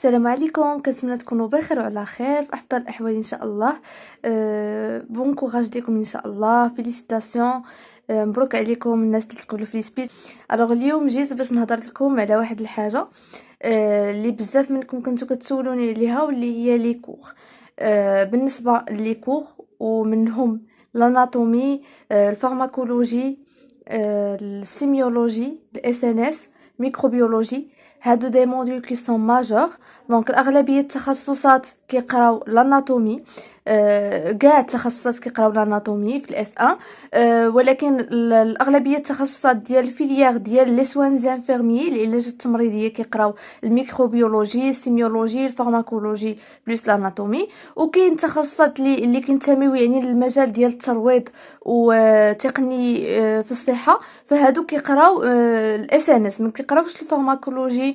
السلام عليكم، كنتمنى تكونوا بخير وعلى خير في افضل الاحوال ان شاء الله. بون كوراج ليكم ان شاء الله، فيليسيتاسيون. مبروك عليكم الناس اللي تقبلوا في السبيت. الوغ اليوم جيت باش نهضر لكم على واحد الحاجه اللي بزاف منكم كنتو كتسولوني عليها، واللي هي لي كور. بالنسبه لي كور ومنهم الاناتومي، الفارماكولوجي، السيميولوجي، الاس ان اس، ميكروبيولوجي. هادو دي موديول كي سون ماجور. دونك الاغلبيه التخصصات كيقراو لاناتومي، كاع التخصصات كيقراو لاناتومي في الاس 1. ولكن الاغلبيه التخصصات ديال الفيليير ديال لي سوان زانفيرميي، العلاج التمريضيه، كيقراو الميكروبيولوجي، السيميولوجي، الفارماكولوجي بلس لاناتومي. وكاين تخصصات اللي كينتميو يعني للمجال ديال الترويض وتقني في الصحه، فهادو كيقراو الاس ان اس. ما كيقراوش الفارماكولوجي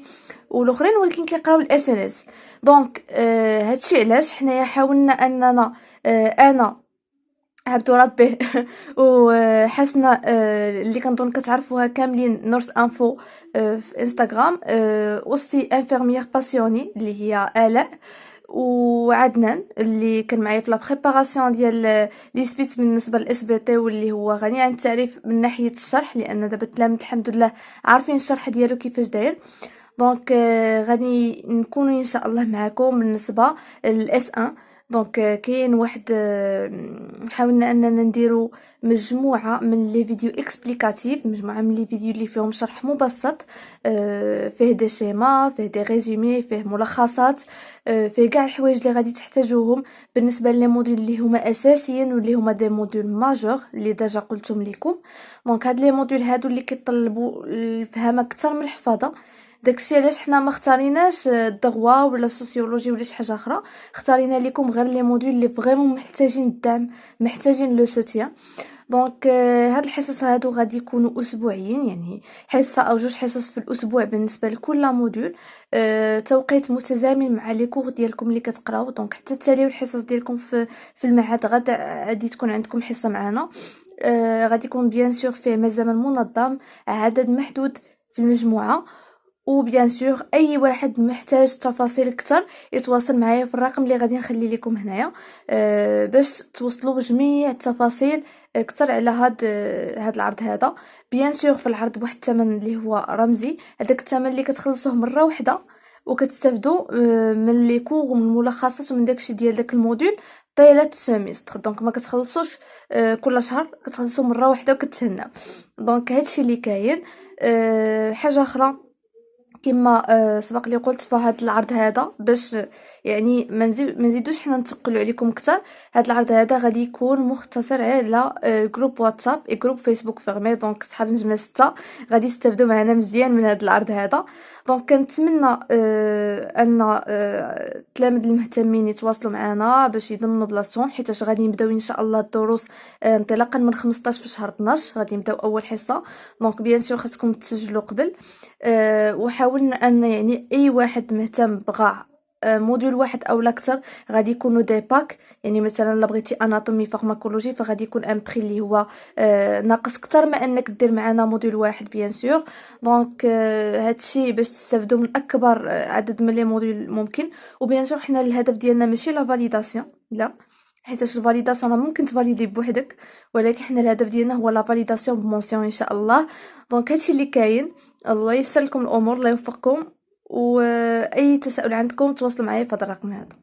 والاخرين، ولكن كيقراو الاس ان اس. دونك هادشي علاش حنايا حاولنا اننا انا عبد ربه وحسنا اللي كنظن كتعرفوها كاملين، نورس انفو في انستغرام، اوسي انفيرميير باسيوني اللي هي الاء، وعدنان اللي كان معايا في لا بريباراسيون ديال لي سبيت بالنسبه للاس بي تي، واللي هو غني عن التعريف من ناحيه الشرح، لان دابا التلاميذ الحمد لله عارفين الشرح ديالو كيفاش داير. دونك غادي نكونوا ان شاء الله معكم بالنسبه للاس 1. دونك كاين واحد حاولنا اننا نديرو مجموعه من لي فيديو اكسبليكاتيف، مجموعه من لي فيديو اللي فيهم شرح مبسط، فيه دي شيما، فيه دي ريزومي، فيه ملخصات، فيه كاع الحوايج اللي غادي تحتاجوهم بالنسبه لي موديول اللي هما اساسيين واللي هما دي موديول ماجور اللي ديجا قلتهم لكم. دونك هاد لي موديول هادو اللي كيطلبوا الفهم اكثر من الحفاظه. داكشي علاش حنا ما اختاريناش الدغوا ولا السوسيولوجي ولا شي حاجه اخرى، اختارينا لكم غير لي موديول اللي فريمون محتاجين الدعم، محتاجين لو سوتيان. دونك هاد الحصص هادو غادي يكونوا اسبوعيين، يعني حصه او جوج حصص في الاسبوع بالنسبه لكل موديول، توقيت متزامن مع لي كور ديالكم اللي كتقراو. دونك حتى تساليو الحصص ديالكم في المعهد غادي تكون عندكم حصه معنا. غادي يكون بيان سور استعمال زمن منظم، عدد محدود في المجموعه. وبيان سور اي واحد محتاج تفاصيل اكثر يتواصل معايا في الرقم اللي غادي نخلي لكم هنايا، باش توصلوا بجميع التفاصيل اكثر على هاد العرض هذا. بيان سور في العرض بواحد الثمن اللي هو رمزي، هذاك الثمن اللي كتخلصوه مره واحده وكتستافدوا من لي كور ومن الملخصات ومن داكشي ديال داك الموديول طيله السيمستر. دونك ما كتخلصوش كل شهر، كتخلصوا مره واحده وكتهناو. دونك هادشي اللي كاين. حاجه اخرى كما سبق لي قلت، فهاد العرض هذا باش يعني ما نزيدوش حنا نتقلوا عليكم اكثر، هاد العرض هذا غادي يكون مختصر على جروب واتساب اي جروب فيسبوك فيرمي. دونك صحاب نجمه 6 غادي يستافدوا معنا مزيان من هاد العرض هذا. دونك كنتمنى ان التلاميذ المهتمين يتواصلوا معنا باش يضمنوا بلاصتهم، حيت غادي نبداو ان شاء الله الدروس انطلاقا من 15 في شهر 12 غادي نبداو اول حصه. دونك بيان سور خاصكم تسجلوا قبل. وحاولنا ان يعني اي واحد مهتم بغى موديول واحد او اكثر غادي يكونوا دي باك. يعني مثلا الا بغيتي اناتومي فارماكولوجي فغادي يكون ان بري اللي هو ناقص اكثر ما انك دير معنا موديول واحد بيان سور. دونك هادشي باش تستافدوا من اكبر عدد من لي موديول ممكن. وبيان سور حنا الهدف ديالنا ماشي لا فاليداسيون، لا، حيت الفاليداسيون ممكن تفاليدي بوحدك، ولكن حنا الهدف ديالنا هو لا فاليداسيون بمونسيون ان شاء الله. دونك هادشي اللي كاين. الله يسر لكم الامور، الله يوفقكم، واي تساؤل عندكم تواصلوا معايا في هذا الرقم هذا.